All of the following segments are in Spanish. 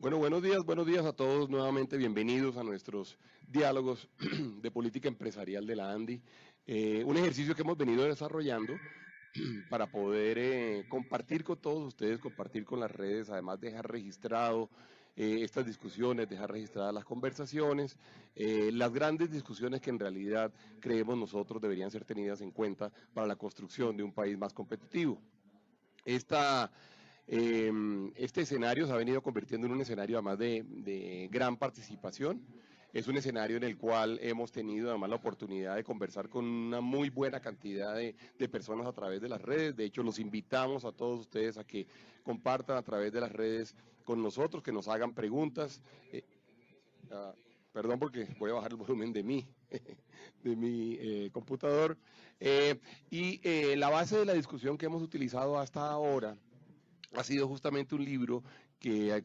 Bueno, buenos días a todos nuevamente, bienvenidos a nuestros diálogos de política empresarial de la ANDI. Un ejercicio que hemos venido desarrollando para poder compartir con todos ustedes, compartir con las redes, además dejar registrado estas discusiones, dejar registradas las conversaciones, las grandes discusiones que en realidad creemos nosotros deberían ser tenidas en cuenta para la construcción de un país más competitivo. Este escenario se ha venido convirtiendo en un escenario además de gran participación. Es un escenario en el cual hemos tenido además la oportunidad de conversar con una muy buena cantidad de personas a través de las redes. De hecho, los invitamos a todos ustedes a que compartan a través de las redes con nosotros, que nos hagan preguntas. Ah, Perdón porque voy a bajar el volumen de mi computador. La base de la discusión que hemos utilizado hasta ahora ha sido justamente un libro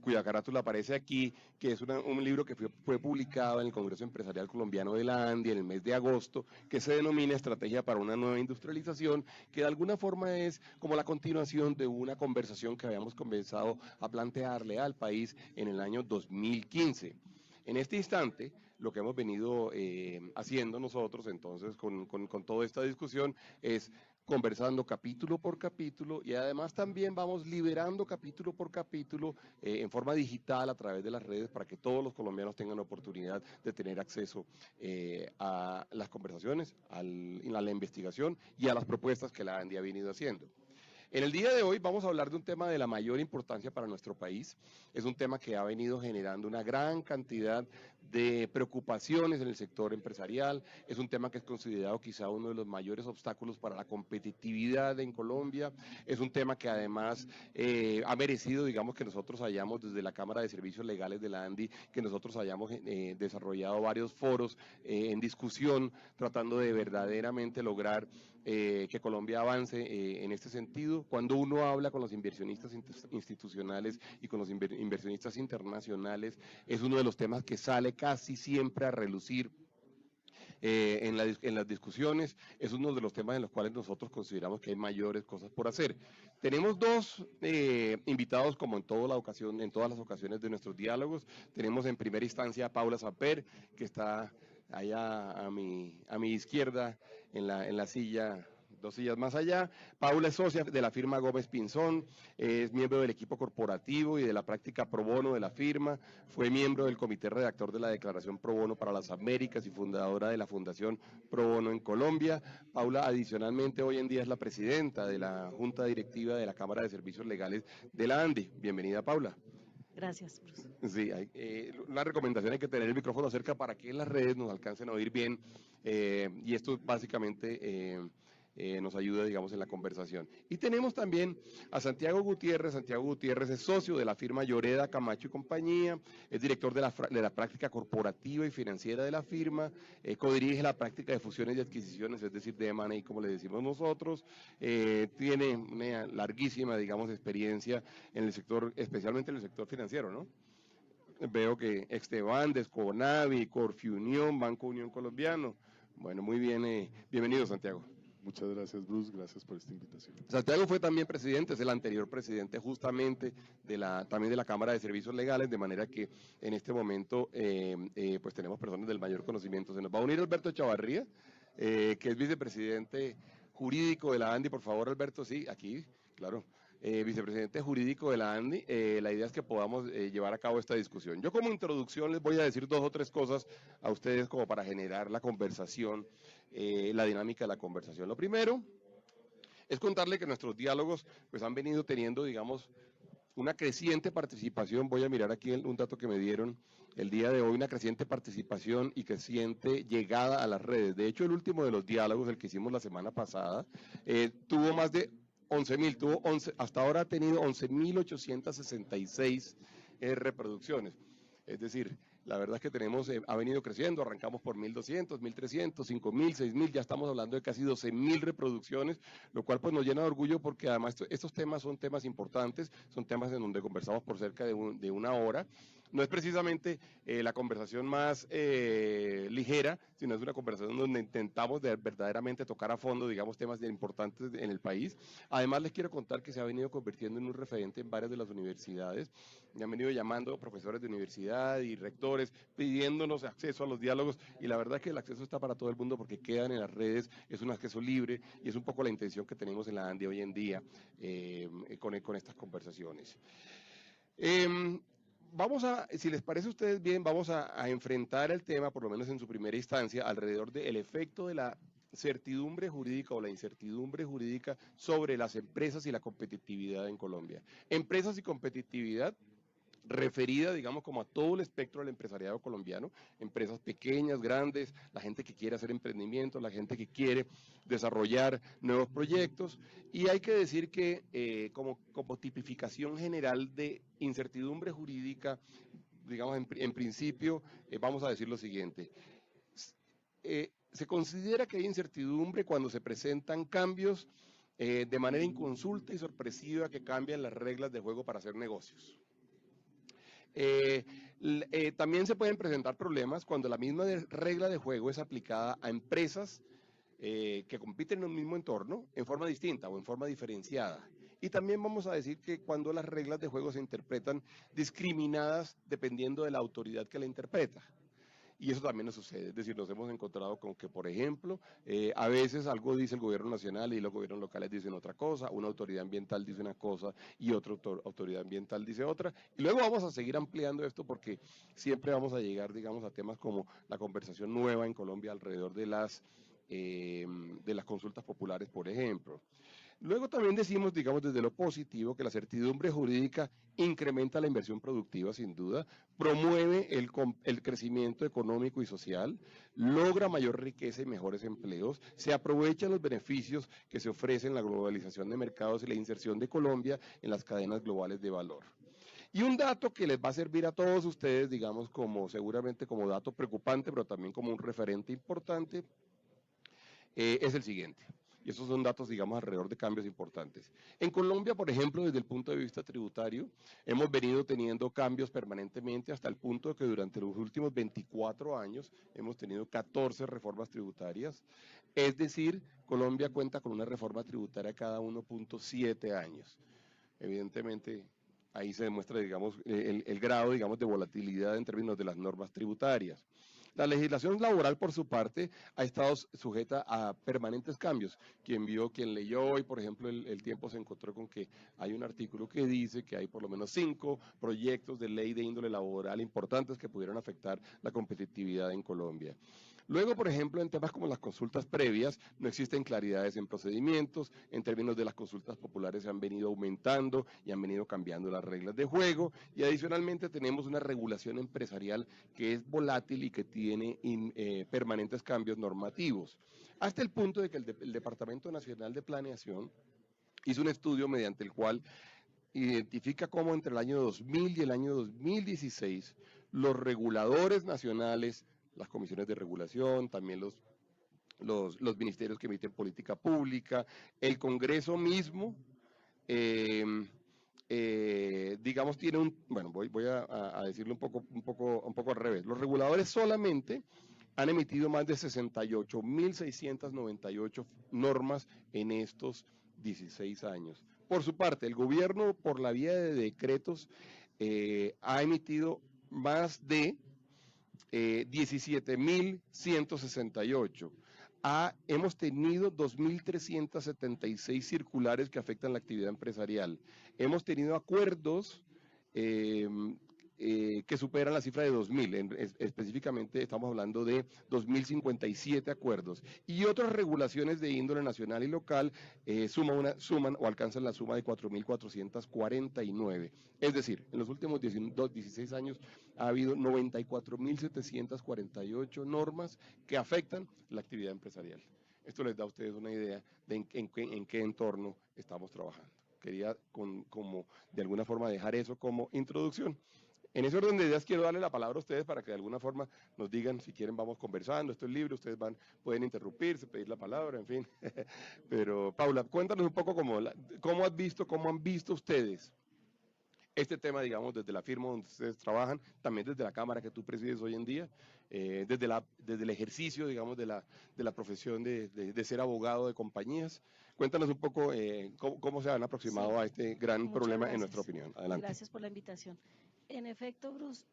cuya carátula aparece aquí, que es un libro que fue publicado en el Congreso Empresarial Colombiano de la ANDI en el mes de agosto, que se denomina Estrategia para una nueva industrialización, que de alguna forma es como la continuación de una conversación que habíamos comenzado a plantearle al país en el año 2015. En este instante, lo que hemos venido haciendo nosotros entonces con toda esta discusión es conversando capítulo por capítulo y además también vamos liberando capítulo por capítulo en forma digital a través de las redes para que todos los colombianos tengan la oportunidad de tener acceso a las conversaciones, a la investigación y a las propuestas que la ANDI ha venido haciendo. En el día de hoy vamos a hablar de un tema de la mayor importancia para nuestro país. Es un tema que ha venido generando una gran cantidad de preocupaciones en el sector empresarial. Es un tema que es considerado quizá uno de los mayores obstáculos para la competitividad en Colombia. Es un tema que además ha merecido, digamos, que nosotros hayamos desde la Cámara de Servicios Legales de la ANDI, que nosotros hayamos desarrollado varios foros en discusión, tratando de verdaderamente lograr que Colombia avance en este sentido. Cuando uno habla con los inversionistas institucionales y con los inversionistas internacionales, es uno de los temas que sale casi siempre a relucir en las discusiones. Es uno de los temas en los cuales nosotros consideramos que hay mayores cosas por hacer. Tenemos dos invitados, como en todas las ocasiones de nuestros diálogos. Tenemos en primera instancia a Paula Samper, que está allá a mi izquierda en la silla, dos sillas más allá. Paula es socia de la firma Gómez Pinzón, es miembro del equipo corporativo y de la práctica pro bono de la firma, fue miembro del comité redactor de la Declaración Pro Bono para las Américas y fundadora de la Fundación Pro Bono en Colombia. Paula, adicionalmente, hoy en día es la presidenta de la Junta Directiva de la Cámara de Servicios Legales de la ANDI. Bienvenida, Paula. Gracias, Bruce. Sí, una recomendación: hay que tener el micrófono cerca para que en las redes nos alcancen a oír bien, y esto básicamente nos ayuda, digamos, en la conversación. Y tenemos también a Santiago Gutiérrez. Santiago Gutiérrez es socio de la firma Lloreda, Camacho y Compañía, es director de la práctica corporativa y financiera de la firma, codirige la práctica de fusiones y adquisiciones, es decir, de M&A, como le decimos nosotros. Tiene una larguísima, digamos, experiencia en el sector, especialmente en el sector financiero, ¿no? Veo que Esteban, Desconavi, Corfiunión, Banco Unión Colombiano. Bueno, muy bien, bienvenido, Santiago. Muchas gracias, Bruce, gracias por esta invitación. Santiago fue también presidente, es el anterior presidente justamente también de la Cámara de Servicios Legales, de manera que en este momento pues tenemos personas del mayor conocimiento. Se nos va a unir Alberto Chavarría, que es vicepresidente jurídico de la ANDI. Por favor, Alberto, sí, aquí, claro. Vicepresidente jurídico de la ANDI. La idea es que podamos llevar a cabo esta discusión. Yo, como introducción, les voy a decir dos o tres cosas a ustedes como para generar la conversación, la dinámica de la conversación. Lo primero es contarle que nuestros diálogos pues han venido teniendo, digamos, una creciente participación. Voy a mirar aquí un dato que me dieron el día de hoy: una creciente participación y creciente llegada a las redes. De hecho, el último de los diálogos, el que hicimos la semana pasada, tuvo más de 11.000, hasta ahora ha tenido 11.866 reproducciones. Es decir, la verdad es que ha venido creciendo. Arrancamos por 1.200, 1.300, 5.000, 6.000, ya estamos hablando de casi 12.000 reproducciones, lo cual pues nos llena de orgullo, porque además estos temas son temas importantes, son temas en donde conversamos por cerca de una hora. No es precisamente la conversación más ligera, sino es una conversación donde intentamos verdaderamente tocar a fondo, digamos, temas importantes en el país. Además, les quiero contar que se ha venido convirtiendo en un referente en varias de las universidades. Me han venido llamando profesores de universidad y rectores pidiéndonos acceso a los diálogos, y la verdad es que el acceso está para todo el mundo porque quedan en las redes, es un acceso libre y es un poco la intención que tenemos en la ANDI hoy en día con estas conversaciones. Vamos a, si les parece a ustedes bien, vamos a enfrentar el tema, por lo menos en su primera instancia, alrededor del efecto de la certidumbre jurídica o la incertidumbre jurídica sobre las empresas y la competitividad en Colombia. Empresas y competitividad referida, digamos, como a todo el espectro del empresariado colombiano, empresas pequeñas, grandes, la gente que quiere hacer emprendimiento, la gente que quiere desarrollar nuevos proyectos, y hay que decir que como tipificación general de incertidumbre jurídica, digamos, en principio, vamos a decir lo siguiente. Se considera que hay incertidumbre cuando se presentan cambios de manera inconsulta y sorpresiva que cambian las reglas de juego para hacer negocios. También se pueden presentar problemas cuando la misma regla de juego es aplicada a empresas que compiten en un mismo entorno en forma distinta o en forma diferenciada. Y también vamos a decir que cuando las reglas de juego se interpretan discriminadas dependiendo de la autoridad que la interpreta. Y eso también nos sucede, es decir, nos hemos encontrado con que, por ejemplo, a veces algo dice el gobierno nacional y los gobiernos locales dicen otra cosa, una autoridad ambiental dice una cosa y otra autoridad ambiental dice otra, y luego vamos a seguir ampliando esto porque siempre vamos a llegar, digamos, a temas como la conversación nueva en Colombia alrededor de las consultas populares, por ejemplo. Luego también decimos, digamos, desde lo positivo, que la certidumbre jurídica incrementa la inversión productiva, sin duda, promueve el crecimiento económico y social, logra mayor riqueza y mejores empleos, se aprovechan los beneficios que se ofrecen la globalización de mercados y la inserción de Colombia en las cadenas globales de valor. Y un dato que les va a servir a todos ustedes, digamos, como seguramente como dato preocupante, pero también como un referente importante, es el siguiente. Y esos son datos, digamos, alrededor de cambios importantes. En Colombia, por ejemplo, desde el punto de vista tributario, hemos venido teniendo cambios permanentemente hasta el punto de que durante los últimos 24 años hemos tenido 14 reformas tributarias. Es decir, Colombia cuenta con una reforma tributaria cada 1.7 años. Evidentemente, ahí se demuestra, digamos, el grado, digamos, de volatilidad en términos de las normas tributarias. La legislación laboral, por su parte, ha estado sujeta a permanentes cambios. Quien vio, quien leyó hoy, por ejemplo, el Tiempo se encontró con que hay un artículo que dice que hay por lo menos 5 proyectos de ley de índole laboral importantes que pudieron afectar la competitividad en Colombia. Luego, por ejemplo, en temas como las consultas previas, no existen claridades en procedimientos, en términos de las consultas populares se han venido aumentando y han venido cambiando las reglas de juego, y adicionalmente tenemos una regulación empresarial que es volátil y que tiene permanentes cambios normativos, hasta el punto de que el Departamento Nacional de Planeación hizo un estudio mediante el cual identifica cómo entre el año 2000 y el año 2016 los reguladores nacionales, las comisiones de regulación, también los ministerios que emiten política pública, el Congreso mismo, digamos, tiene un, bueno, voy a decirlo un poco al revés. Los reguladores solamente han emitido más de 68.698 normas en estos 16 años. Por su parte, el gobierno, por la vía de decretos, ha emitido más de 17.168. Hemos tenido 2.376 circulares que afectan la actividad empresarial. Hemos tenido acuerdos que superan la cifra de 2.000. Específicamente estamos hablando de 2.057 acuerdos. Y otras regulaciones de índole nacional y local suman o alcanzan la suma de 4.449. Es decir, en los últimos 16 años ha habido 94.748 normas que afectan la actividad empresarial. Esto les da a ustedes una idea de en qué entorno estamos trabajando. Quería como de alguna forma dejar eso como introducción. En ese orden de ideas quiero darle la palabra a ustedes para que de alguna forma nos digan si quieren vamos conversando, esto es libre, ustedes pueden interrumpirse, pedir la palabra, en fin. Pero Paula, cuéntanos un poco cómo han visto ustedes este tema, digamos, desde la firma donde ustedes trabajan, también desde la Cámara que tú presides hoy en día, desde el ejercicio, digamos, de la profesión de ser abogado de compañías. Cuéntanos un poco cómo se han aproximado Sí, a este gran muchas problema en nuestra gracias. opinión. Y Adelante. gracias por la invitación. En efecto, Bruce,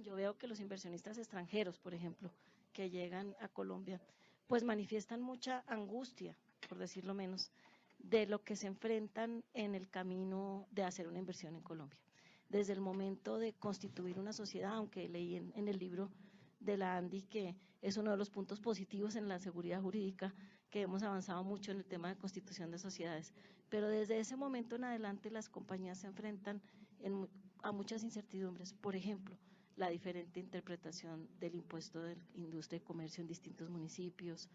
yo veo que los inversionistas extranjeros, por ejemplo, que llegan a Colombia, pues manifiestan mucha angustia, por decirlo menos, de lo que se enfrentan en el camino de hacer una inversión en Colombia. Desde el momento de constituir una sociedad, aunque leí en el libro de la ANDI que es uno de los puntos positivos en la seguridad jurídica, que hemos avanzado mucho en el tema de constitución de sociedades, pero desde ese momento en adelante las compañías se enfrentan a muchas incertidumbres. Por ejemplo, la diferente interpretación del impuesto de industria y comercio en distintos municipios,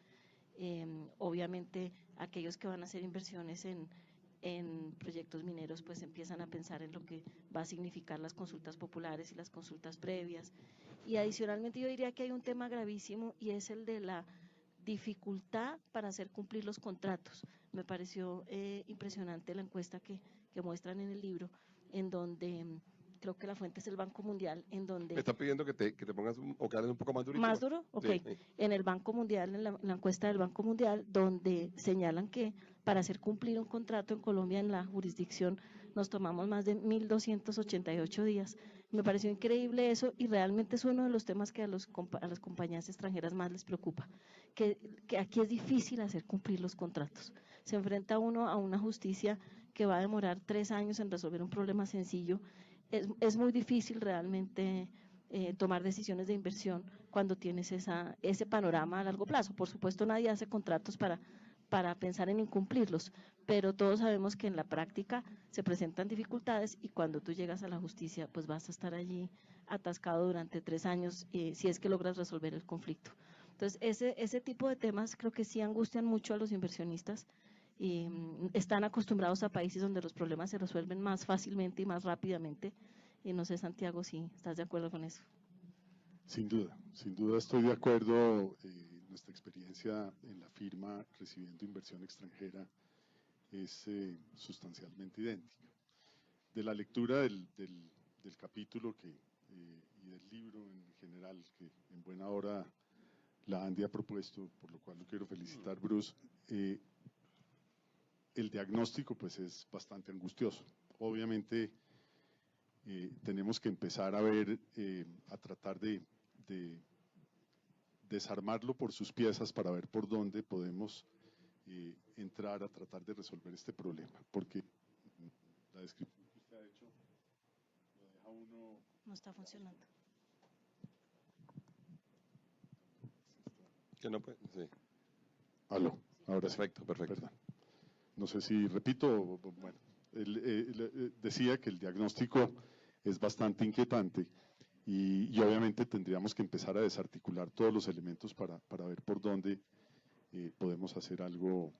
obviamente aquellos que van a hacer inversiones en proyectos mineros pues empiezan a pensar en lo que va a significar las consultas populares y las consultas previas. Y adicionalmente yo diría que hay un tema gravísimo y es el de la dificultad para hacer cumplir los contratos. Me pareció impresionante la encuesta que muestran en el libro, en donde creo que la fuente es el Banco Mundial, en donde… Me está pidiendo que te pongas o que hables un poco más durito. ¿Más duro? Ok. Sí, sí. En el Banco Mundial, en la encuesta del Banco Mundial, donde señalan que para hacer cumplir un contrato en Colombia en la jurisdicción nos tomamos más de 1.288 días. Me pareció increíble eso y realmente es uno de los temas que a las compañías extranjeras más les preocupa, que aquí es difícil hacer cumplir los contratos. Se enfrenta uno a una justicia que va a demorar 3 años en resolver un problema sencillo. Es muy difícil realmente tomar decisiones de inversión cuando tienes ese panorama a largo plazo. Por supuesto, nadie hace contratos para pensar en incumplirlos, pero todos sabemos que en la práctica se presentan dificultades y cuando tú llegas a la justicia, pues vas a estar allí atascado durante 3 años si es que logras resolver el conflicto. Entonces, ese tipo de temas creo que sí angustian mucho a los inversionistas y están acostumbrados a países donde los problemas se resuelven más fácilmente y más rápidamente. Y no sé, Santiago, si estás de acuerdo con eso. Sin duda estoy de acuerdo. Nuestra experiencia en la firma recibiendo inversión extranjera es sustancialmente idéntica. De la lectura del capítulo y del libro en general, que en buena hora la Andy ha propuesto, por lo cual lo quiero felicitar, Bruce, el diagnóstico pues es bastante angustioso. Obviamente tenemos que empezar a ver, a tratar de desarmarlo por sus piezas para ver por dónde podemos entrar a tratar de resolver este problema, porque la descripción que usted ha hecho lo deja uno… No está funcionando. Que no puede, sí. Aló, ahora sí. Perfecto, perfecto. Perdón. No sé si repito, bueno, decía que el diagnóstico es bastante inquietante y obviamente tendríamos que empezar a desarticular todos los elementos para ver por dónde podemos hacer algo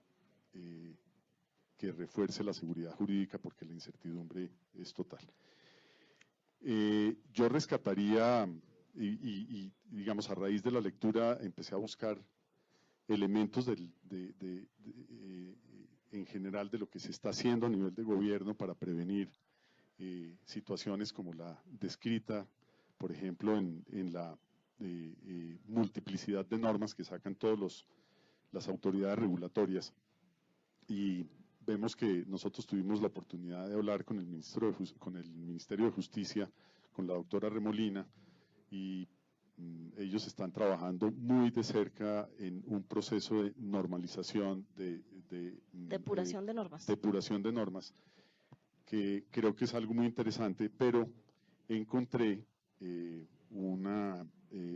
que refuerce la seguridad jurídica porque la incertidumbre es total. Yo rescataría digamos a raíz de la lectura empecé a buscar elementos en general de lo que se está haciendo a nivel de gobierno para prevenir situaciones como la descrita, por ejemplo, en la multiplicidad de normas que sacan todas las autoridades regulatorias. Y vemos que nosotros tuvimos la oportunidad de hablar con el Ministerio de Justicia, con la doctora Remolina, y ellos están trabajando muy de cerca en un proceso de normalización, depuración de normas. Depuración de normas, que creo que es algo muy interesante, pero encontré un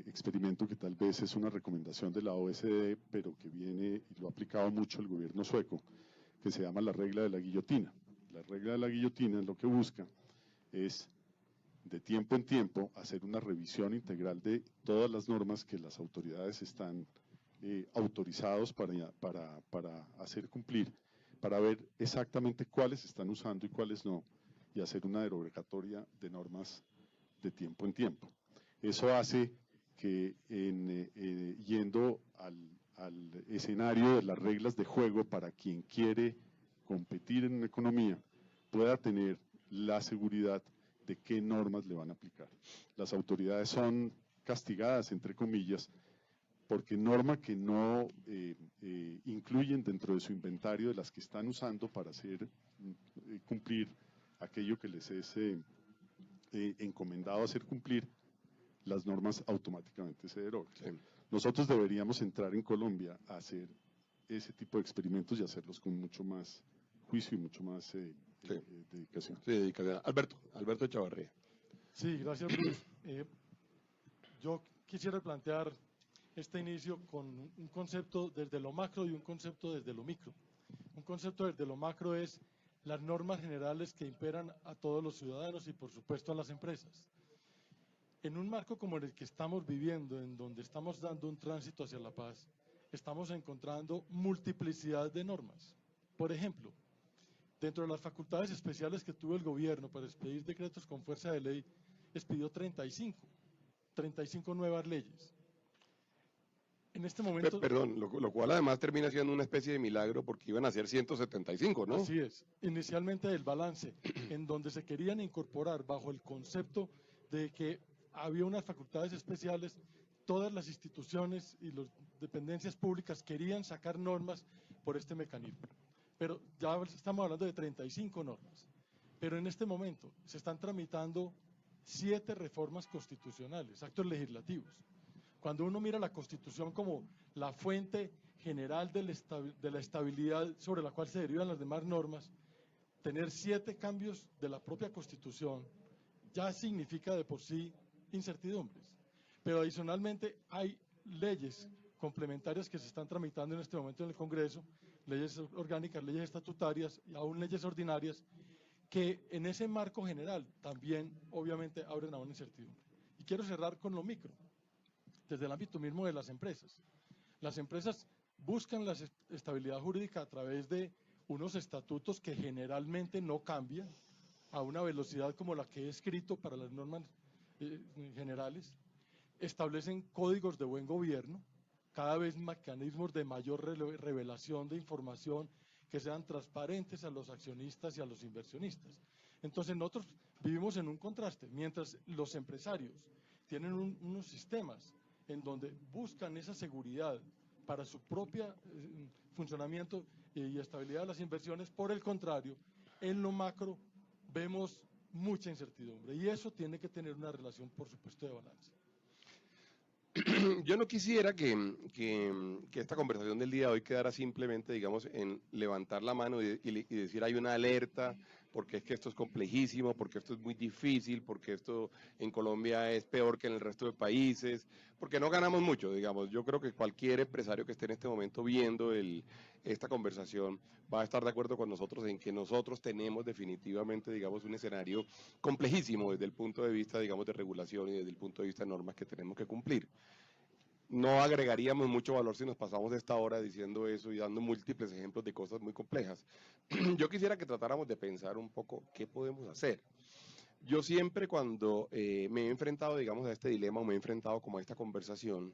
experimento que tal vez es una recomendación de la OSD, pero que viene y lo ha aplicado mucho el gobierno sueco, que se llama la regla de la guillotina. La regla de la guillotina lo que busca es de tiempo en tiempo hacer una revisión integral de todas las normas que las autoridades están autorizados para hacer cumplir, para ver exactamente cuáles están usando y cuáles no, y hacer una derogatoria de normas de tiempo en tiempo. Eso hace que yendo al escenario de las reglas de juego para quien quiere competir en una economía, pueda tener la seguridad de qué normas le van a aplicar. Las autoridades son castigadas, entre comillas, porque norma que no incluyen dentro de su inventario de las que están usando para hacer cumplir aquello que les es encomendado hacer cumplir, las normas automáticamente se derogan. Sí. Nosotros deberíamos entrar en Colombia a hacer ese tipo de experimentos y hacerlos con mucho más juicio y mucho más dedicación. Sí, dedicación. Alberto Chavarría. Sí, gracias, Bruce. Yo quisiera plantear este inicio con un concepto desde lo macro y un concepto desde lo micro. Un concepto desde lo macro es las normas generales que imperan a todos los ciudadanos y por supuesto a las empresas. En un marco como el que estamos viviendo, en donde estamos dando un tránsito hacia la paz, estamos encontrando multiplicidad de normas. Por ejemplo, dentro de las facultades especiales que tuvo el gobierno para expedir decretos con fuerza de ley, expidió 35 nuevas leyes. En este momento… Perdón, lo cual además termina siendo una especie de milagro porque iban a ser 175, ¿no? Así es. Inicialmente el balance, en donde se querían incorporar bajo el concepto de que había unas facultades especiales, todas las instituciones y las dependencias públicas querían sacar normas por este mecanismo. Pero ya estamos hablando de 35 normas. Pero en este momento se están tramitando 7 reformas constitucionales, actos legislativos. Cuando uno mira la Constitución como la fuente general de la estabilidad sobre la cual se derivan las demás normas, tener 7 cambios de la propia Constitución ya significa de por sí incertidumbres. Pero adicionalmente hay leyes complementarias que se están tramitando en este momento en el Congreso, leyes orgánicas, leyes estatutarias y aún leyes ordinarias, que en ese marco general también obviamente abren a una incertidumbre. Y quiero cerrar con lo micro, desde el ámbito mismo de las empresas. Las empresas buscan la estabilidad jurídica a través de unos estatutos que generalmente no cambian a una velocidad como la que he escrito para las normas generales, establecen códigos de buen gobierno, cada vez mecanismos de mayor revelación de información que sean transparentes a los accionistas y a los inversionistas. Entonces nosotros vivimos en un contraste, mientras los empresarios tienen unos sistemas en donde buscan esa seguridad para su propio funcionamiento y estabilidad de las inversiones, por el contrario, en lo macro vemos mucha incertidumbre y eso tiene que tener una relación, por supuesto, de balance. Yo no quisiera que esta conversación del día de hoy quedara simplemente, digamos, en levantar la mano y decir hay una alerta, porque es que esto es complejísimo, porque esto es muy difícil, porque esto en Colombia es peor que en el resto de países, porque no ganamos mucho, digamos. Yo creo que cualquier empresario que esté en este momento viendo esta conversación va a estar de acuerdo con nosotros en que nosotros tenemos definitivamente, digamos, un escenario complejísimo desde el punto de vista, digamos, de regulación y desde el punto de vista de normas que tenemos que cumplir. No agregaríamos mucho valor si nos pasamos esta hora diciendo eso y dando múltiples ejemplos de cosas muy complejas. Yo quisiera que tratáramos de pensar un poco qué podemos hacer. Yo siempre cuando me he enfrentado, digamos, a este dilema o me he enfrentado como a esta conversación,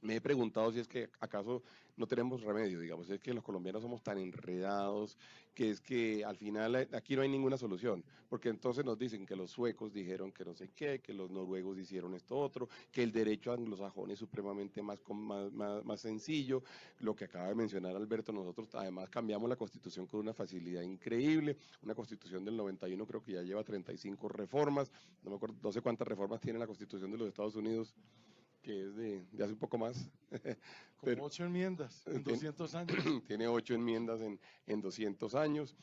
me he preguntado si es que acaso no tenemos remedio, digamos, es que los colombianos somos tan enredados, que es que al final aquí no hay ninguna solución, porque entonces nos dicen que los suecos dijeron que no sé qué, que los noruegos hicieron esto otro, que el derecho anglosajón es supremamente más sencillo, lo que acaba de mencionar Alberto, nosotros además cambiamos la constitución con una facilidad increíble, una constitución del 91 creo que ya lleva 35 reformas, no me acuerdo, no sé cuántas reformas tiene la constitución de los Estados Unidos, que es de hace un poco más. Como 8 enmiendas en 200 años. Tiene 8 enmiendas en 200 años.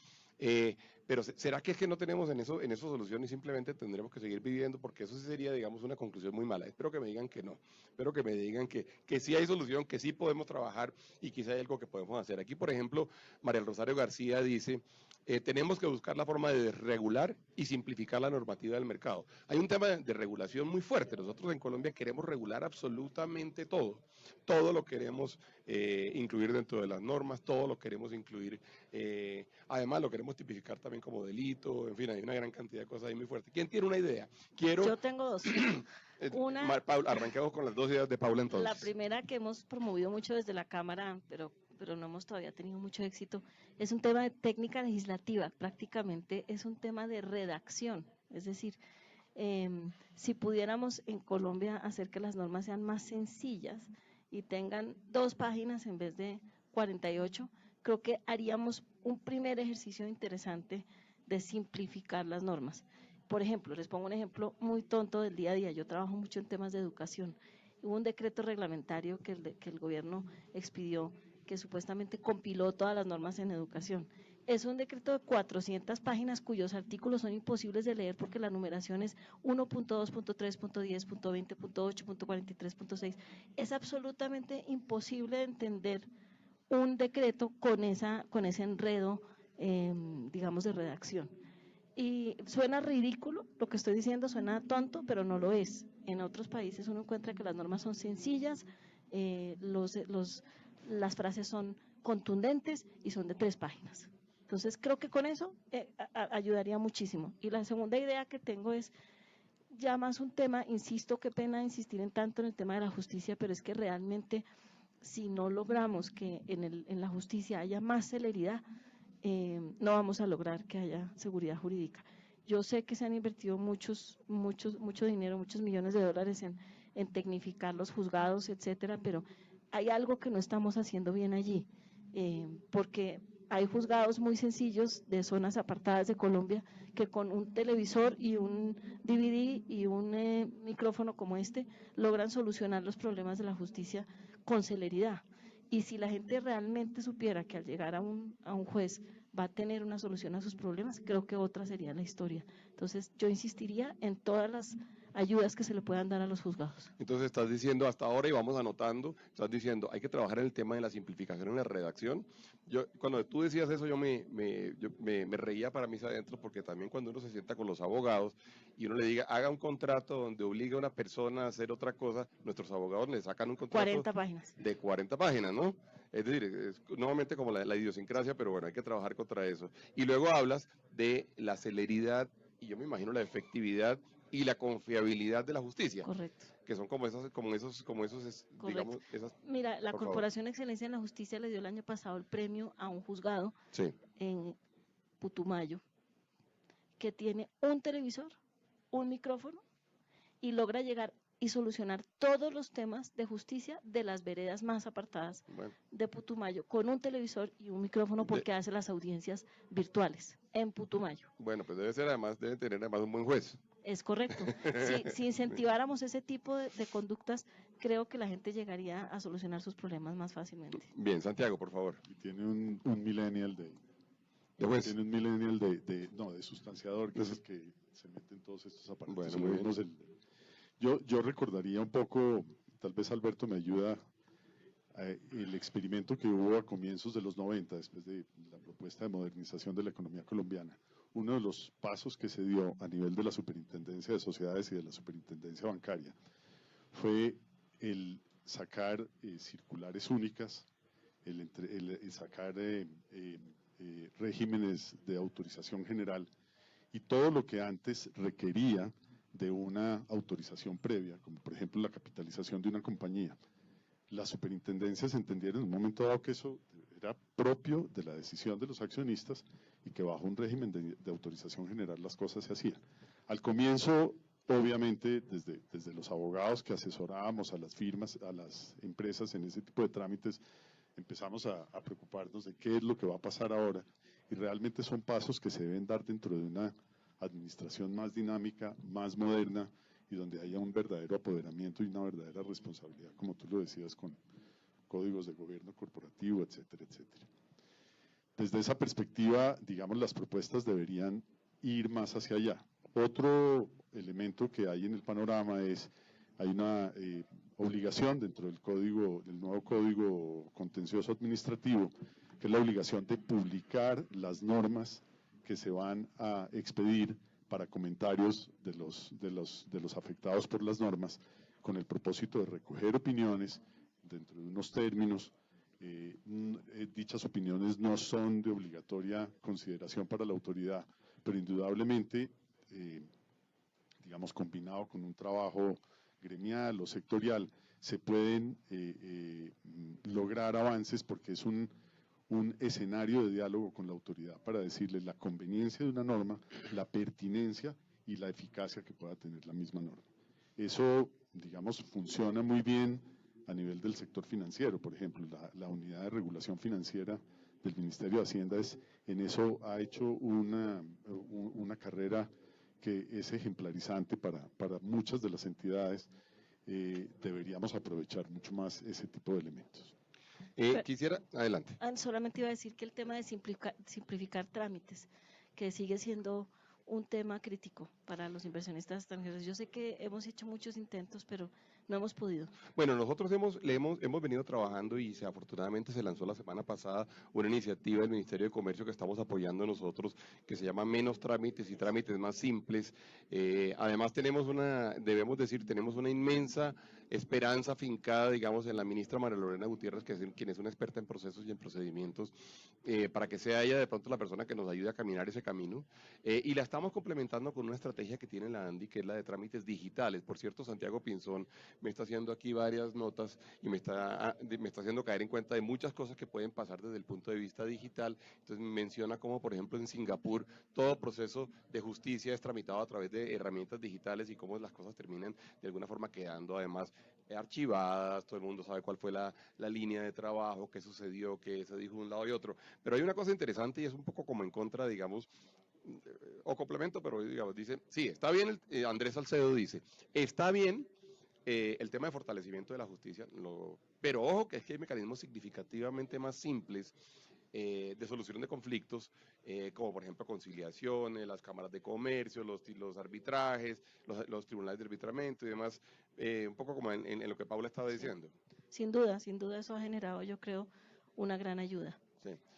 Pero ¿será que es que no tenemos en eso solución y simplemente tendremos que seguir viviendo? Porque eso sí sería, digamos, una conclusión muy mala. Espero que me digan que no. Espero que me digan que sí hay solución, que sí podemos trabajar y quizá hay algo que podemos hacer. Aquí, por ejemplo, María Rosario García dice, tenemos que buscar la forma de regular y simplificar la normativa del mercado. Hay un tema de regulación muy fuerte. Nosotros en Colombia queremos regular absolutamente todo. Todo lo queremos incluir dentro de las normas, todo lo queremos incluir. Además, lo queremos tipificar también como delito. En fin, hay una gran cantidad de cosas ahí muy fuertes. ¿Quién tiene una idea? Yo tengo 2. Paula, arranquemos con las 2 ideas de Paula entonces. La primera que hemos promovido mucho desde la Cámara, pero no hemos todavía tenido mucho éxito, es un tema de técnica legislativa, prácticamente es un tema de redacción. Es decir, si pudiéramos en Colombia hacer que las normas sean más sencillas y tengan 2 páginas en vez de 48, creo que haríamos un primer ejercicio interesante de simplificar las normas. Por ejemplo, les pongo un ejemplo muy tonto del día a día. Yo trabajo mucho en temas de educación. Hubo un decreto reglamentario que el gobierno expidió, que supuestamente compiló todas las normas en educación. Es un decreto de 400 páginas cuyos artículos son imposibles de leer porque la numeración es 1.2.3.10.20.8.43.6. Es absolutamente imposible de entender un decreto con ese enredo, digamos, de redacción. Y suena ridículo, lo que estoy diciendo suena tonto, pero no lo es. En otros países uno encuentra que las normas son sencillas, las frases son contundentes y son de 3 páginas. Entonces creo que con eso ayudaría muchísimo. Y la segunda idea que tengo es ya más un tema, insisto, qué pena insistir en tanto en el tema de la justicia, pero es que realmente si no logramos que en la justicia haya más celeridad, no vamos a lograr que haya seguridad jurídica. Yo sé que se han invertido mucho dinero, muchos millones de dólares en tecnificar los juzgados, etcétera, pero hay algo que no estamos haciendo bien allí, porque hay juzgados muy sencillos de zonas apartadas de Colombia que con un televisor y un DVD y un micrófono como este logran solucionar los problemas de la justicia con celeridad. Y si la gente realmente supiera que al llegar a un juez va a tener una solución a sus problemas, creo que otra sería la historia. Entonces, yo insistiría en todas las ayudas que se le puedan dar a los juzgados. Entonces estás diciendo hasta ahora, y vamos anotando, estás diciendo, hay que trabajar en el tema de la simplificación en la redacción. Yo, cuando tú decías eso, yo me reía para mis adentros, porque también cuando uno se sienta con los abogados y uno le diga, haga un contrato donde obligue a una persona a hacer otra cosa, nuestros abogados le sacan un contrato 40 páginas. de 40 páginas, ¿no? Es decir, es nuevamente como la idiosincrasia, pero bueno, hay que trabajar contra eso. Y luego hablas de la celeridad, y yo me imagino la efectividad y la confiabilidad de la justicia. Correcto. Que son como esos digamos, esas. Mira, la Por Corporación Excelencia en la Justicia le dio el año pasado el premio a un juzgado Sí. en Putumayo que tiene un televisor, un micrófono y logra llegar y solucionar todos los temas de justicia de las veredas más apartadas Bueno, de Putumayo con un televisor y un micrófono porque hace las audiencias virtuales en Putumayo. bueno, pues debe tener además un buen juez. Es correcto. Si incentiváramos ese tipo de conductas, creo que la gente llegaría a solucionar sus problemas más fácilmente. Bien, Santiago, por favor. Y tiene un millennial ¿De juez? tiene un millennial de sustanciador, que es el que se mete en todos estos aparatos. Bueno, Y muy bien. vemos yo recordaría un poco, tal vez Alberto me ayuda, el experimento que hubo a comienzos de los 90, después de la propuesta de modernización de la economía colombiana. Uno de los pasos que se dio a nivel de la Superintendencia de Sociedades y de la Superintendencia Bancaria fue el sacar circulares únicas, el sacar regímenes de autorización general y todo lo que antes requería de una autorización previa, como por ejemplo la capitalización de una compañía. Las superintendencias entendieron en un momento dado que eso era propio de la decisión de los accionistas y que bajo un régimen de autorización general las cosas se hacían. Al comienzo, obviamente, desde los abogados que asesorábamos a las firmas, a las empresas en ese tipo de trámites, empezamos a preocuparnos de qué es lo que va a pasar ahora, y realmente son pasos que se deben dar dentro de una administración más dinámica, más moderna, y donde haya un verdadero apoderamiento y una verdadera responsabilidad, como tú lo decías, con códigos de gobierno corporativo, etcétera, etcétera. Desde esa perspectiva, digamos, las propuestas deberían ir más hacia allá. Otro elemento que hay en el panorama es, hay una obligación dentro del nuevo código contencioso administrativo, que es la obligación de publicar las normas que se van a expedir para comentarios de los afectados por las normas, con el propósito de recoger opiniones dentro de unos términos. Dichas opiniones no son de obligatoria consideración para la autoridad, pero indudablemente, digamos, combinado con un trabajo gremial o sectorial, se pueden lograr avances, porque es un escenario de diálogo con la autoridad para decirle la conveniencia de una norma, la pertinencia y la eficacia que pueda tener la misma norma. Eso, digamos, funciona muy bien a nivel del sector financiero, por ejemplo, la unidad de regulación financiera del Ministerio de Hacienda en eso ha hecho una carrera que es ejemplarizante para muchas de las entidades. Deberíamos aprovechar mucho más ese tipo de elementos. Quisiera, adelante. Solamente iba a decir que el tema de simplificar trámites, que sigue siendo un tema crítico para los inversionistas extranjeros. Yo sé que hemos hecho muchos intentos, pero no hemos podido. Bueno, nosotros hemos venido trabajando y afortunadamente se lanzó la semana pasada una iniciativa del Ministerio de Comercio que estamos apoyando nosotros, que se llama Menos Trámites y Trámites Más Simples. Además tenemos tenemos una inmensa esperanza fincada, digamos, en la ministra María Lorena Gutiérrez, quien es una experta en procesos y en procedimientos, para que sea ella de pronto la persona que nos ayude a caminar ese camino. Y la estamos complementando con una estrategia que tiene la ANDI, que es la de trámites digitales. Por cierto, Santiago Pinzón me está haciendo aquí varias notas y me está haciendo caer en cuenta de muchas cosas que pueden pasar desde el punto de vista digital. Entonces menciona cómo, por ejemplo, en Singapur todo proceso de justicia es tramitado a través de herramientas digitales y cómo las cosas terminan de alguna forma quedando además archivadas, todo el mundo sabe cuál fue la línea de trabajo, qué sucedió, qué se dijo de un lado y otro. Pero hay una cosa interesante y es un poco como en contra, digamos, o complemento, pero digamos, dice, sí, está bien, Andrés Salcedo dice, está bien el tema de fortalecimiento de la justicia, pero ojo que es que hay mecanismos significativamente más simples de solución de conflictos, como por ejemplo conciliaciones, las cámaras de comercio, los arbitrajes, los tribunales de arbitramiento y demás, un poco como en lo que Paula estaba diciendo. Sin duda eso ha generado, yo creo, una gran ayuda.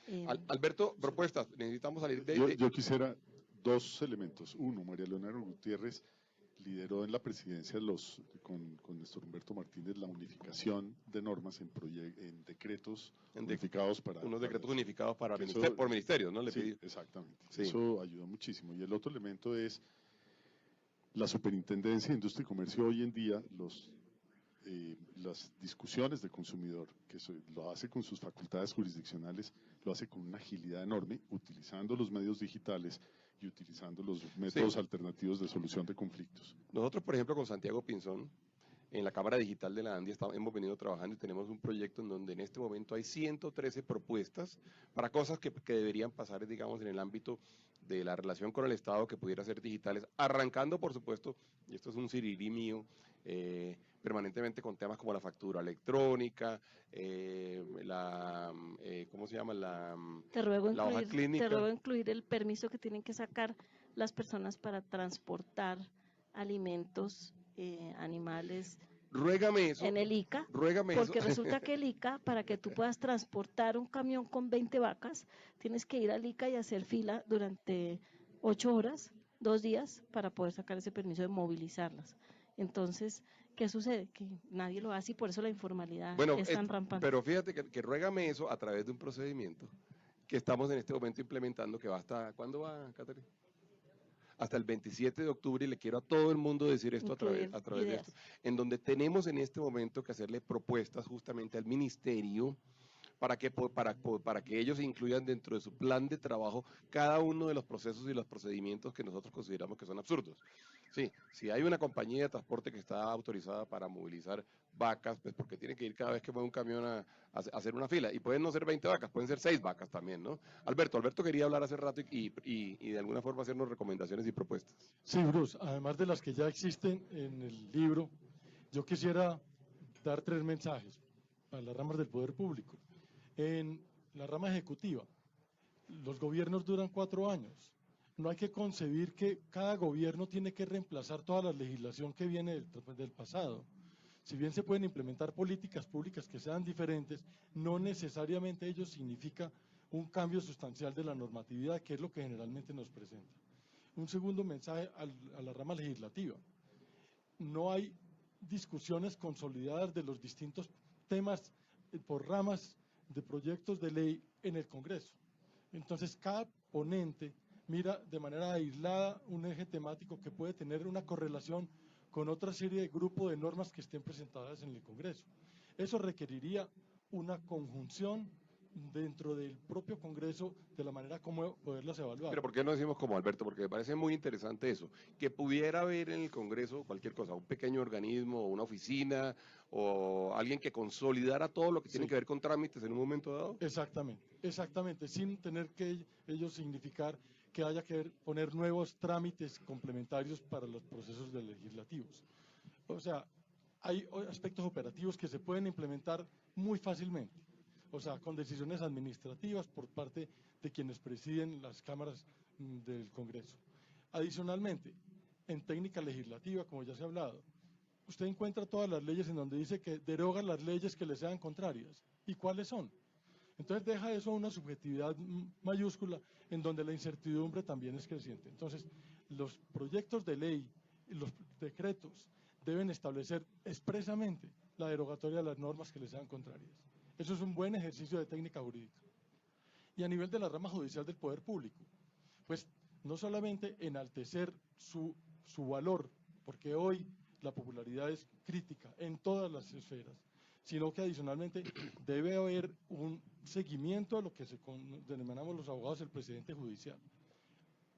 Sí. Alberto, propuestas, necesitamos salir Yo quisiera dos elementos. Uno, María Leonora Gutiérrez lideró en la presidencia con Néstor Humberto Martínez la unificación de normas en decretos unificados para… Unos decretos unificados para eso, por ministerios, ¿no? Sí, exactamente. Sí. Eso ayudó muchísimo. Y el otro elemento es la Superintendencia de Industria y Comercio hoy en día, las discusiones del consumidor, que lo hace con sus facultades jurisdiccionales, lo hace con una agilidad enorme, utilizando los medios digitales y utilizando los métodos alternativos de solución de conflictos. Nosotros, por ejemplo, con Santiago Pinzón, en la Cámara Digital de la ANDI hemos venido trabajando y tenemos un proyecto en donde en este momento hay 113 propuestas para cosas que deberían pasar, digamos, en el ámbito de la relación con el Estado que pudiera ser digitales, arrancando, por supuesto, y esto es un sirirí mío, permanentemente con temas como la factura electrónica, ¿cómo se llama? La hoja clínica. Te ruego incluir el permiso que tienen que sacar las personas para transportar alimentos, animales. Ruégame eso. En el ICA, porque resulta que el ICA, para que tú puedas transportar un camión con 20 vacas, tienes que ir al ICA y hacer fila durante 8 horas, 2 días, para poder sacar ese permiso de movilizarlas. Entonces, ¿qué sucede? Que nadie lo hace y por eso la informalidad es tan rampante. Pero fíjate que ruégame eso a través de un procedimiento que estamos en este momento implementando, que va hasta… ¿Cuándo va, Catherine? Hasta el 27 de octubre, y le quiero a todo el mundo decir esto a través de esto, en donde tenemos en este momento que hacerle propuestas justamente al ministerio para que ellos incluyan dentro de su plan de trabajo cada uno de los procesos y los procedimientos que nosotros consideramos que son absurdos. Sí, si hay una compañía de transporte que está autorizada para movilizar vacas, pues porque tiene que ir cada vez que mueve un camión a hacer una fila, y pueden no ser 20 vacas, pueden ser 6 vacas también, ¿no? Alberto quería hablar hace rato y de alguna forma hacernos recomendaciones y propuestas. Sí, Bruce, además de las que ya existen en el libro, yo quisiera dar 3 mensajes para las ramas del poder público. En la rama ejecutiva, los gobiernos duran 4 años. No hay que concebir que cada gobierno tiene que reemplazar toda la legislación que viene del pasado. Si bien se pueden implementar políticas públicas que sean diferentes, no necesariamente ello significa un cambio sustancial de la normatividad, que es lo que generalmente nos presenta. Un segundo mensaje a la rama legislativa. No hay discusiones consolidadas de los distintos temas por ramas de proyectos de ley en el Congreso. Entonces, cada ponente mira de manera aislada un eje temático que puede tener una correlación con otra serie de grupos de normas que estén presentadas en el Congreso. Eso requeriría una conjunción dentro del propio Congreso de la manera como poderlas evaluar. Pero ¿por qué no decimos como Alberto? Porque me parece muy interesante eso, que pudiera haber en el Congreso cualquier cosa, un pequeño organismo, o una oficina, o alguien que consolidara todo lo que tiene Sí. que ver con trámites en un momento dado. Exactamente, sin tener que ellos significar que haya que poner nuevos trámites complementarios para los procesos legislativos. O sea, hay aspectos operativos que se pueden implementar muy fácilmente, o sea, con decisiones administrativas por parte de quienes presiden las cámaras del Congreso. Adicionalmente, en técnica legislativa, como ya se ha hablado, usted encuentra todas las leyes en donde dice que derogan las leyes que le sean contrarias. ¿Y cuáles son? Entonces deja eso a una subjetividad mayúscula en donde la incertidumbre también es creciente. Entonces, los proyectos de ley y los decretos deben establecer expresamente la derogatoria de las normas que les sean contrarias. Eso es un buen ejercicio de técnica jurídica. Y a nivel de la rama judicial del poder público, pues no solamente enaltecer su valor, porque hoy la popularidad es crítica en todas las esferas, sino que adicionalmente debe haber un seguimiento a lo que denominamos los abogados del presidente judicial.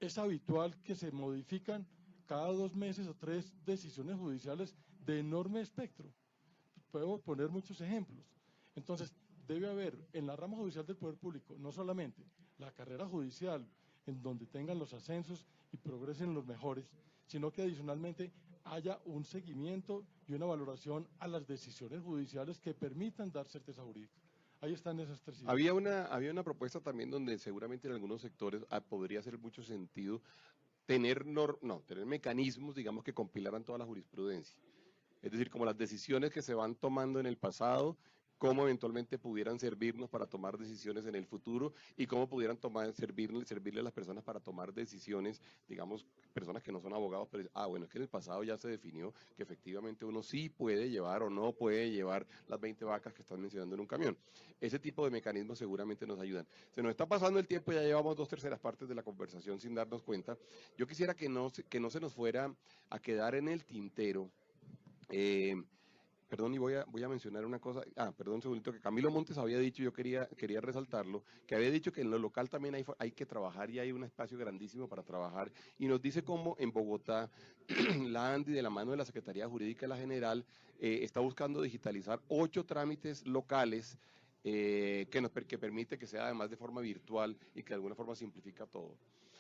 Es habitual que se modifican cada 2 meses o 3 decisiones judiciales de enorme espectro. Puedo poner muchos ejemplos. Entonces, debe haber en la rama judicial del poder público no solamente la carrera judicial, en donde tengan los ascensos y progresen los mejores, sino que adicionalmente haya un seguimiento y una valoración a las decisiones judiciales que permitan dar certeza jurídica. Ahí están esas 3 ideas. Había una propuesta también donde seguramente en algunos sectores podría hacer mucho sentido tener mecanismos, digamos, que compilaran toda la jurisprudencia. Es decir, como las decisiones que se van tomando en el pasado, cómo eventualmente pudieran servirnos para tomar decisiones en el futuro y cómo pudieran servirle a las personas para tomar decisiones, digamos, personas que no son abogados, pero bueno, es que en el pasado ya se definió que efectivamente uno sí puede llevar o no puede llevar las 20 vacas que están mencionando en un camión. Ese tipo de mecanismos seguramente nos ayudan. Se nos está pasando el tiempo, ya llevamos 2/3 partes de la conversación sin darnos cuenta. Yo quisiera que no se nos fuera a quedar en el tintero. Perdón, y voy a mencionar una cosa. Perdón un segundito, que Camilo Montes había dicho, yo quería resaltarlo, que había dicho que en lo local también hay que trabajar y hay un espacio grandísimo para trabajar. Y nos dice cómo en Bogotá, la ANDI, de la mano de la Secretaría Jurídica de la General, está buscando digitalizar 8 trámites locales que permite que sea además de forma virtual y que de alguna forma simplifica todo.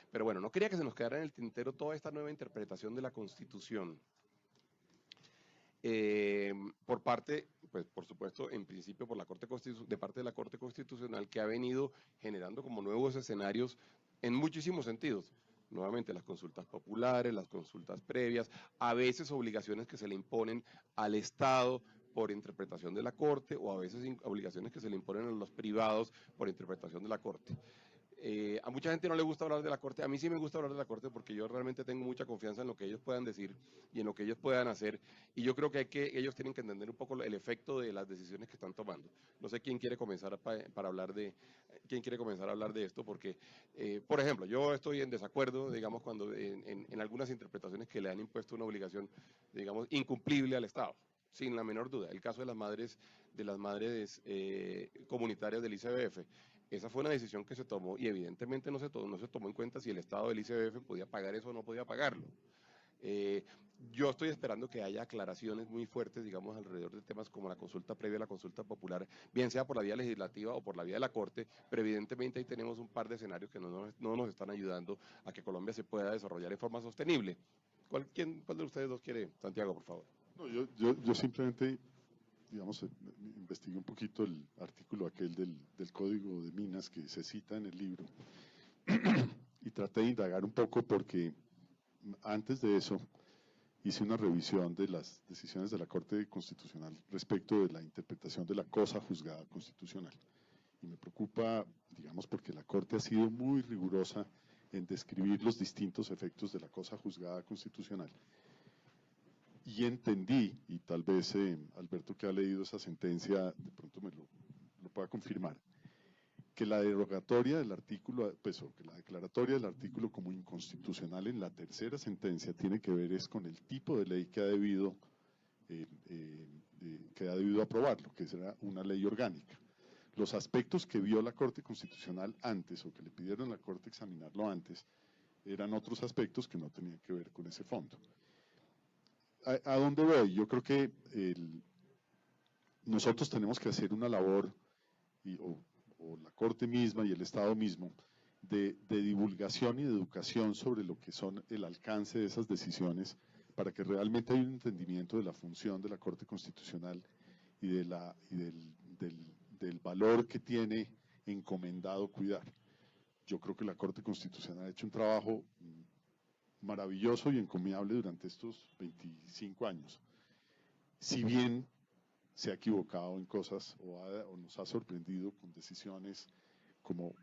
Pero bueno, no quería que se nos quedara en el tintero toda esta nueva interpretación de la Constitución. Por parte, pues por supuesto, en principio por la de parte de la Corte Constitucional, que ha venido generando como nuevos escenarios en muchísimos sentidos. Nuevamente, las consultas populares, las consultas previas, a veces obligaciones que se le imponen al Estado por interpretación de la Corte, o a veces obligaciones que se le imponen a los privados por interpretación de la Corte. A mucha gente no le gusta hablar de la Corte, a mí sí me gusta hablar de la Corte porque yo realmente tengo mucha confianza en lo que ellos puedan decir y en lo que ellos puedan hacer, y yo creo que ellos tienen que entender un poco el efecto de las decisiones que están tomando. No sé quién quiere comenzar para hablar quién quiere comenzar a hablar de esto, porque, por ejemplo, yo estoy en desacuerdo, digamos, cuando en algunas interpretaciones que le han impuesto una obligación, digamos, incumplible al Estado, sin la menor duda. El caso de las madres comunitarias del ICBF. Esa fue una decisión que se tomó y evidentemente no se tomó en cuenta si el Estado del ICBF podía pagar eso o no podía pagarlo. Yo estoy esperando que haya aclaraciones muy fuertes, digamos, alrededor de temas como la consulta previa, la consulta popular, bien sea por la vía legislativa o por la vía de la Corte, pero evidentemente ahí tenemos un par de escenarios que no nos están ayudando a que Colombia se pueda desarrollar de forma sostenible. ¿Cuál de ustedes dos quiere? Santiago, por favor. No, yo simplemente, digamos, investigué un poquito el artículo aquel del Código de Minas que se cita en el libro y traté de indagar un poco porque antes de eso hice una revisión de las decisiones de la Corte Constitucional respecto de la interpretación de la cosa juzgada constitucional. Y me preocupa, digamos, porque la Corte ha sido muy rigurosa en describir los distintos efectos de la cosa juzgada constitucional. Y entendí, y tal vez Alberto, que ha leído esa sentencia, de pronto me lo pueda confirmar, que la derogatoria del artículo, pues, o que la declaratoria del artículo como inconstitucional en la tercera sentencia tiene que ver es con el tipo de ley que ha debido aprobarlo, que será una ley orgánica. los aspectos que vio la Corte Constitucional antes, o que le pidieron a la Corte examinarlo antes, eran otros aspectos que no tenían que ver con ese fondo. ¿A dónde voy? Yo creo que nosotros tenemos que hacer una labor, o la Corte misma y el Estado mismo, de divulgación y de educación sobre lo que son el alcance de esas decisiones, para que realmente haya un entendimiento de la función de la Corte Constitucional y del valor que tiene encomendado cuidar. Yo creo que la Corte Constitucional ha hecho un trabajo maravilloso y encomiable durante estos 25 años. Si bien se ha equivocado en cosas o nos ha sorprendido con decisiones como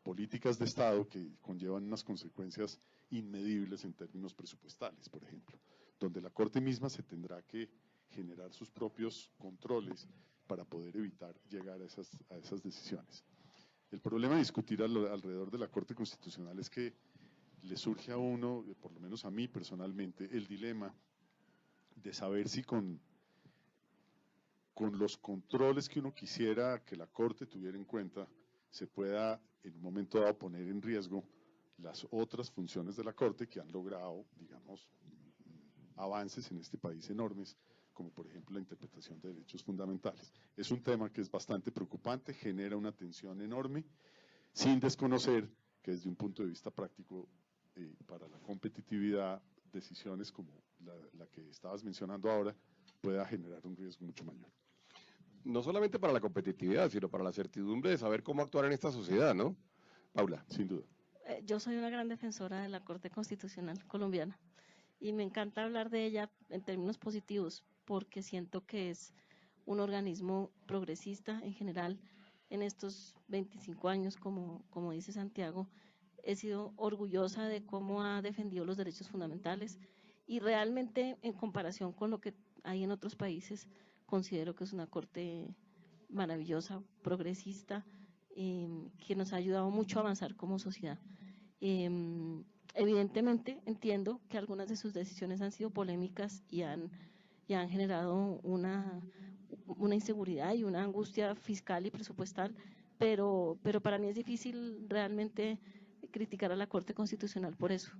políticas de Estado que conllevan unas consecuencias inmedibles en términos presupuestales, por ejemplo, donde la Corte misma se tendrá que generar sus propios controles para poder evitar llegar a esas decisiones. El problema de discutir alrededor de la Corte Constitucional es que le surge a uno, por lo menos a mí personalmente, el dilema de saber si con los controles que uno quisiera que la Corte tuviera en cuenta, se pueda en un momento dado poner en riesgo las otras funciones de la Corte que han logrado, digamos, avances en este país enormes, como por ejemplo la interpretación de derechos fundamentales. Es un tema que es bastante preocupante, genera una tensión enorme, sin desconocer que desde un punto de vista práctico, para la competitividad, decisiones como la que estabas mencionando ahora, pueda generar un riesgo mucho mayor. No solamente para la competitividad, sino para la certidumbre de saber cómo actuar en esta sociedad, ¿no? Paula. Sin duda. Yo soy una gran defensora de la Corte Constitucional colombiana y me encanta hablar de ella en términos positivos porque siento que es un organismo progresista en general. En estos 25 años, como dice Santiago, he sido orgullosa de cómo ha defendido los derechos fundamentales y realmente en comparación con lo que hay en otros países, considero que es una corte maravillosa, progresista, que nos ha ayudado mucho a avanzar como sociedad. Evidentemente entiendo que algunas de sus decisiones han sido polémicas y han generado una inseguridad y una angustia fiscal y presupuestal, pero para mí es difícil realmente criticar a la Corte Constitucional por eso.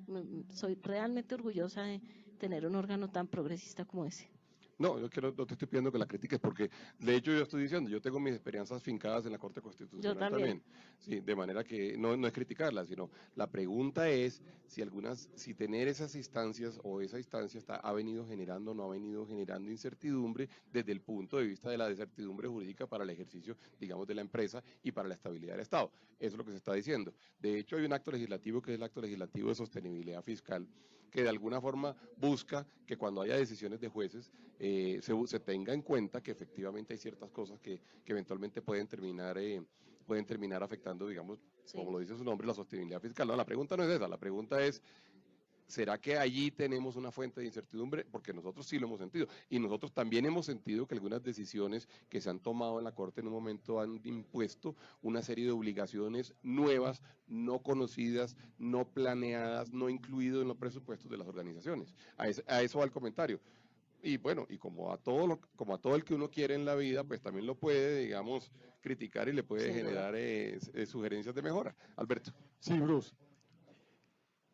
Soy realmente orgullosa de tener un órgano tan progresista como ese. No, yo no te estoy pidiendo que la critiques, porque de hecho yo estoy diciendo, yo tengo mis experiencias fincadas en la Corte Constitucional Yo también. Sí, de manera que no es criticarla, sino la pregunta es si tener esas instancias o esa instancia ha venido generando o no ha venido generando incertidumbre desde el punto de vista de la incertidumbre jurídica para el ejercicio, digamos, de la empresa y para la estabilidad del Estado. Eso es lo que se está diciendo. De hecho, hay un acto legislativo que es el acto legislativo de sostenibilidad fiscal, que de alguna forma busca que cuando haya decisiones de jueces se tenga en cuenta que efectivamente hay ciertas cosas que eventualmente pueden terminar afectando, digamos, Sí. como lo dice su nombre, la sostenibilidad fiscal. No, la pregunta no es esa, la pregunta es, ¿será que allí tenemos una fuente de incertidumbre? Porque nosotros sí lo hemos sentido. Y nosotros también hemos sentido que algunas decisiones que se han tomado en la Corte en un momento han impuesto una serie de obligaciones nuevas, no conocidas, no planeadas, no incluido en los presupuestos de las organizaciones. A eso va el comentario. Y bueno, y como a todo el que uno quiere en la vida, pues también lo puede, digamos, criticar y le puede Sin duda. generar sugerencias de mejora. Alberto. Sí, Bruce.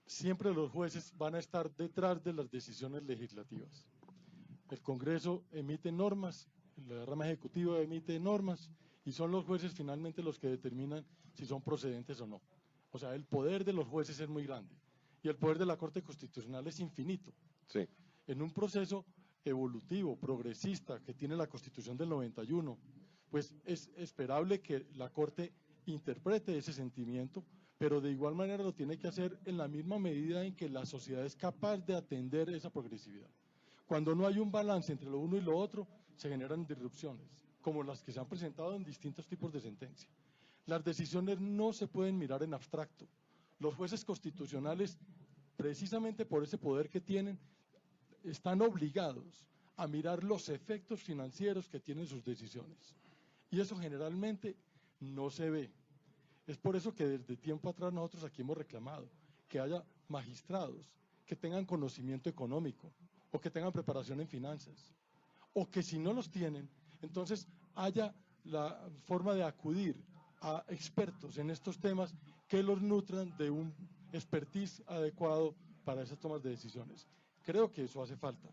Siempre los jueces van a estar detrás de las decisiones legislativas. El Congreso emite normas, la rama ejecutiva emite normas y son los jueces finalmente los que determinan si son procedentes o no. O sea, el poder de los jueces es muy grande y el poder de la Corte Constitucional es infinito. Sí. En un proceso evolutivo, progresista, que tiene la Constitución del 91, pues es esperable que la Corte interprete ese sentimiento, pero de igual manera lo tiene que hacer en la misma medida en que la sociedad es capaz de atender esa progresividad. Cuando no hay un balance entre lo uno y lo otro, se generan disrupciones, como las que se han presentado en distintos tipos de sentencia. Las decisiones no se pueden mirar en abstracto. Los jueces constitucionales, precisamente por ese poder que tienen, están obligados a mirar los efectos financieros que tienen sus decisiones. Y eso generalmente no se ve. Es por eso que desde tiempo atrás nosotros aquí hemos reclamado que haya magistrados que tengan conocimiento económico o que tengan preparación en finanzas, o que si no los tienen, entonces haya la forma de acudir a expertos en estos temas que los nutran de un expertise adecuado para esas tomas de decisiones. Creo que eso hace falta.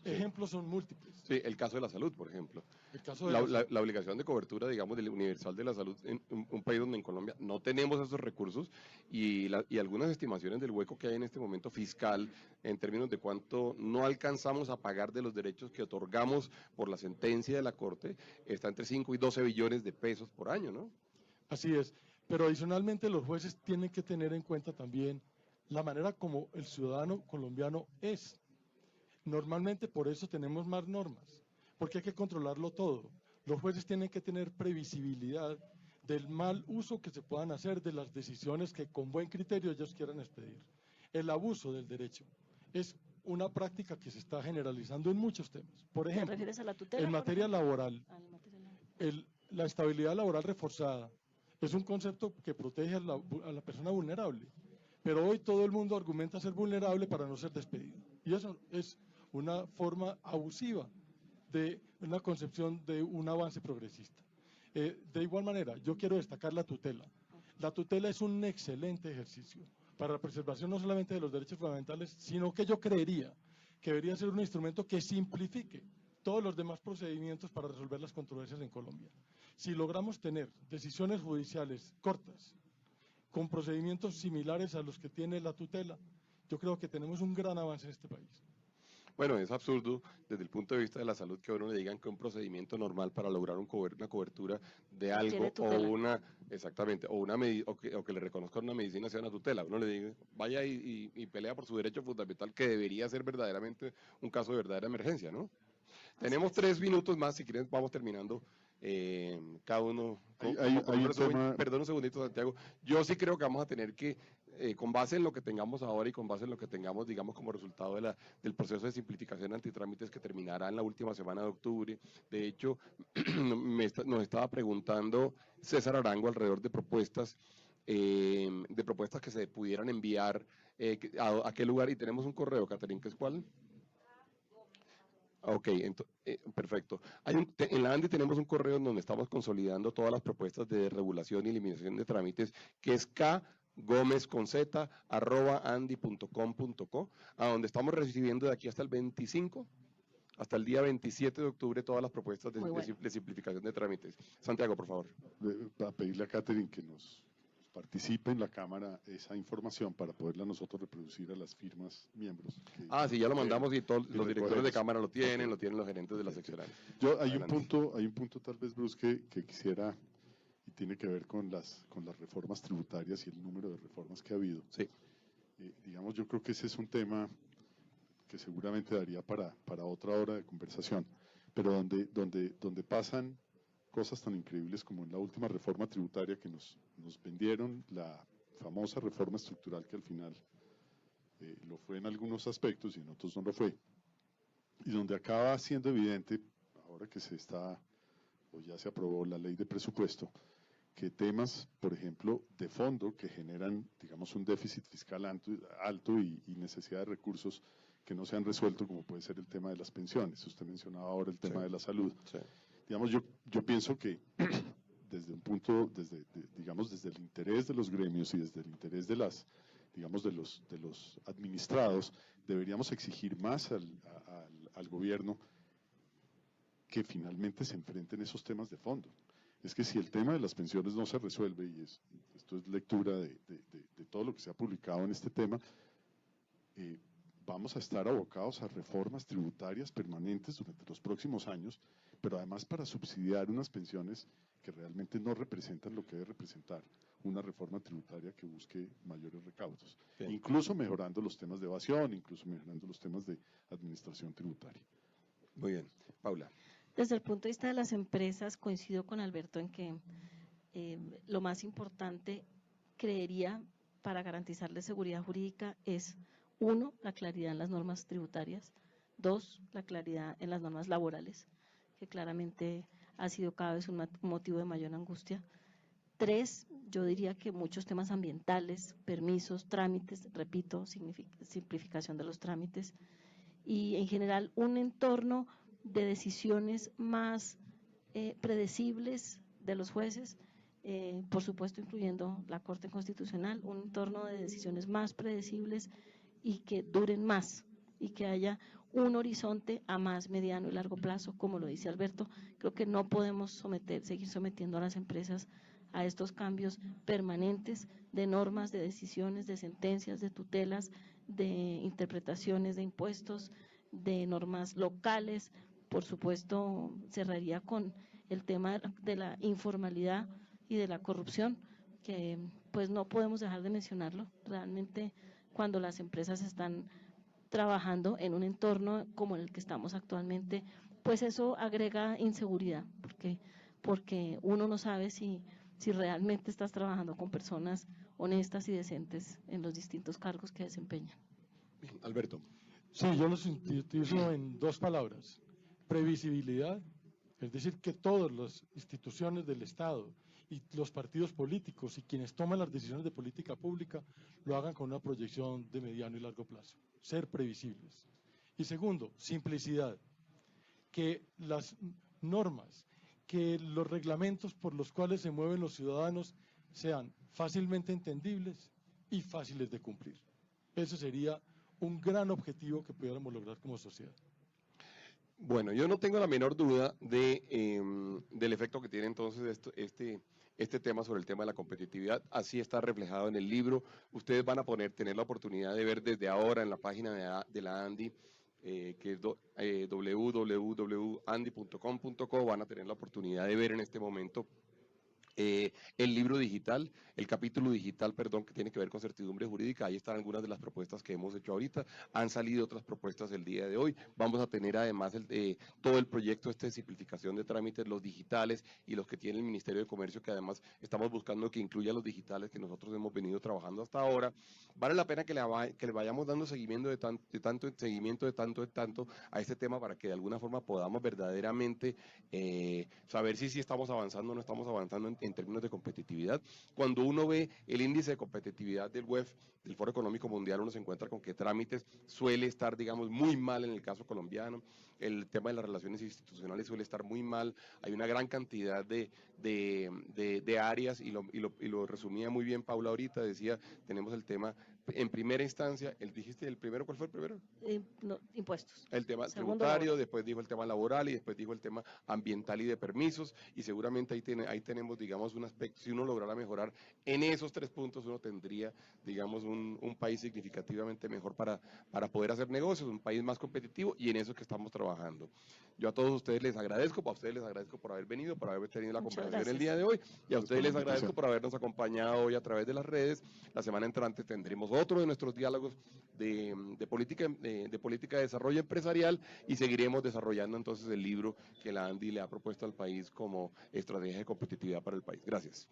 Sí. Ejemplos son múltiples. Sí, el caso de la salud, por ejemplo. El caso de La obligación de cobertura, digamos, del universal de la salud en un país donde en Colombia no tenemos esos recursos y algunas estimaciones del hueco que hay en este momento fiscal en términos de cuánto no alcanzamos a pagar de los derechos que otorgamos por la sentencia de la Corte está entre 5 y 12 billones de pesos por año, ¿no? Así es, pero adicionalmente los jueces tienen que tener en cuenta también la manera como el ciudadano colombiano es. Normalmente por eso tenemos más normas, porque hay que controlarlo todo. Los jueces tienen que tener previsibilidad del mal uso que se puedan hacer de las decisiones que con buen criterio ellos quieran expedir. El abuso del derecho es una práctica que se está generalizando en muchos temas. Por ¿Te ejemplo, refieres a la tutela? en materia laboral, Ah, en materia laboral. la estabilidad laboral reforzada es un concepto que protege a la persona vulnerable, pero hoy todo el mundo argumenta ser vulnerable para no ser despedido. Y eso es una forma abusiva de una concepción de un avance progresista. De igual manera, yo quiero destacar la tutela. La tutela es un excelente ejercicio para la preservación no solamente de los derechos fundamentales, sino que yo creería que debería ser un instrumento que simplifique todos los demás procedimientos para resolver las controversias en Colombia. Si logramos tener decisiones judiciales cortas, con procedimientos similares a los que tiene la tutela, yo creo que tenemos un gran avance en este país. Bueno, es absurdo desde el punto de vista de la salud que a uno le digan que un procedimiento normal para lograr una cobertura de algo Tiene o tutela. exactamente, o que le reconozcan una medicina sea una tutela. Uno le diga, vaya y pelea por su derecho fundamental que debería ser verdaderamente un caso de verdadera emergencia, ¿no? Tenemos 3 minutos más, si quieren vamos terminando. Cada uno Hay un tema. perdón un segundito, Santiago. Yo sí creo que vamos a tener que, con base en lo que tengamos ahora y con base en lo que tengamos, digamos, como resultado del proceso de simplificación antitrámites que terminará en la última semana de octubre. De hecho, nos estaba preguntando César Arango alrededor de propuestas que se pudieran enviar a qué lugar. Y tenemos un correo, Catherine, ¿que es cuál? Ok, perfecto. En la ANDI tenemos un correo en donde estamos consolidando todas las propuestas de regulación y eliminación de trámites, que es kgomezconceta@andi.com.co, a donde estamos recibiendo de aquí hasta el 25, hasta el día 27 de octubre, todas las propuestas Muy bueno. de simplificación de trámites. Santiago, por favor. Para pedirle a Catherine que nos participe en la Cámara esa información para poderla nosotros reproducir a las firmas miembros. Sí, ya lo mandamos y todos los directores de recogemos. Cámara lo tienen los gerentes de las Ok. seccionales. Hay un Adelante. punto tal vez, Bruce, que quisiera, y tiene que ver con las reformas tributarias y el número de reformas que ha habido. Sí. Digamos, yo creo que ese es un tema que seguramente daría para otra hora de conversación, pero donde pasan cosas tan increíbles como en la última reforma tributaria que nos vendieron, la famosa reforma estructural que al final lo fue en algunos aspectos y en otros no lo fue, y donde acaba siendo evidente, ahora que ya se aprobó la ley de presupuesto, que temas, por ejemplo, de fondo que generan, digamos, un déficit fiscal alto y necesidad de recursos que no se han resuelto, como puede ser el tema de las pensiones. Usted mencionaba ahora el tema de la salud. Sí. Digamos, yo pienso que desde el interés de los gremios y desde el interés de los administrados, deberíamos exigir más al gobierno que finalmente se enfrenten esos temas de fondo. Es que si el tema de las pensiones no se resuelve, y esto es lectura de todo lo que se ha publicado en este tema, vamos a estar abocados a reformas tributarias permanentes durante los próximos años, pero además para subsidiar unas pensiones que realmente no representan lo que debe representar una reforma tributaria que busque mayores recaudos, Bien. incluso mejorando los temas de evasión, incluso mejorando los temas de administración tributaria. Muy bien. Paula. Desde el punto de vista de las empresas, coincido con Alberto en que lo más importante, creería, para garantizarles seguridad jurídica es, 1, la claridad en las normas tributarias, 2, la claridad en las normas laborales, que claramente ha sido cada vez un motivo de mayor angustia. 3, yo diría que muchos temas ambientales, permisos, trámites, repito, simplificación de los trámites y en general un entorno de decisiones más predecibles de los jueces, por supuesto incluyendo la Corte Constitucional, un entorno de decisiones más predecibles y que duren más y que haya un horizonte a más mediano y largo plazo, como lo dice Alberto. Creo que no podemos seguir sometiendo a las empresas a estos cambios permanentes de normas, de decisiones, de sentencias, de tutelas, de interpretaciones de impuestos, de normas locales. Por supuesto, cerraría con el tema de la informalidad y de la corrupción, que pues no podemos dejar de mencionarlo. Realmente, cuando las empresas están trabajando en un entorno como el que estamos actualmente, pues eso agrega inseguridad, porque uno no sabe si realmente estás trabajando con personas honestas y decentes en los distintos cargos que desempeñan. Bien, Alberto. Sí, yo lo sintetizo en dos palabras: previsibilidad, es decir, que todas las instituciones del Estado y los partidos políticos y quienes toman las decisiones de política pública lo hagan con una proyección de mediano y largo plazo, ser previsibles. Y segundo, simplicidad, que las normas, que los reglamentos por los cuales se mueven los ciudadanos sean fácilmente entendibles y fáciles de cumplir. Ese sería un gran objetivo que pudiéramos lograr como sociedad. Bueno, yo no tengo la menor duda del efecto que tiene entonces este tema sobre el tema de la competitividad. Así está reflejado en el libro. Ustedes van a tener la oportunidad de ver desde ahora en la página de la ANDI, que es www.andi.com.co, van a tener la oportunidad de ver en este momento el libro digital, el capítulo digital, perdón, que tiene que ver con certidumbre jurídica. Ahí están algunas de las propuestas que hemos hecho ahorita. Han salido otras propuestas el día de hoy. Vamos a tener además todo el proyecto de simplificación de trámites, los digitales y los que tiene el Ministerio de Comercio, que además estamos buscando que incluya los digitales que nosotros hemos venido trabajando hasta ahora. Vale la pena que le vayamos dando seguimiento de tanto a este tema, para que de alguna forma podamos verdaderamente saber si estamos avanzando o no estamos avanzando en términos de competitividad. Cuando uno ve el índice de competitividad del WEF, del Foro Económico Mundial, uno se encuentra con que trámites suele estar, digamos, muy mal en el caso colombiano. El tema de las relaciones institucionales suele estar muy mal. Hay una gran cantidad de áreas, y lo resumía muy bien Paula ahorita. Decía, tenemos el tema en primera instancia, dijiste el primero, ¿cuál fue el primero? No, impuestos. El tema Segundo, tributario, laboral. después dijo el tema laboral y después dijo el tema ambiental y de permisos, y seguramente ahí tenemos, digamos, un aspecto. Si uno lograra mejorar en esos 3 puntos, uno tendría, digamos, un país significativamente mejor para poder hacer negocios, un país más competitivo, y en eso que estamos trabajando. Yo a todos ustedes les agradezco, por haber venido, por haber tenido la Muchas conversación el gracias. día de hoy, y a ustedes les la agradezco invitación. por habernos acompañado hoy a través de las redes. La semana entrante tendremos otro de nuestros diálogos de política de desarrollo empresarial, y seguiremos desarrollando entonces el libro que la ANDI le ha propuesto al país como estrategia de competitividad para el país. Gracias.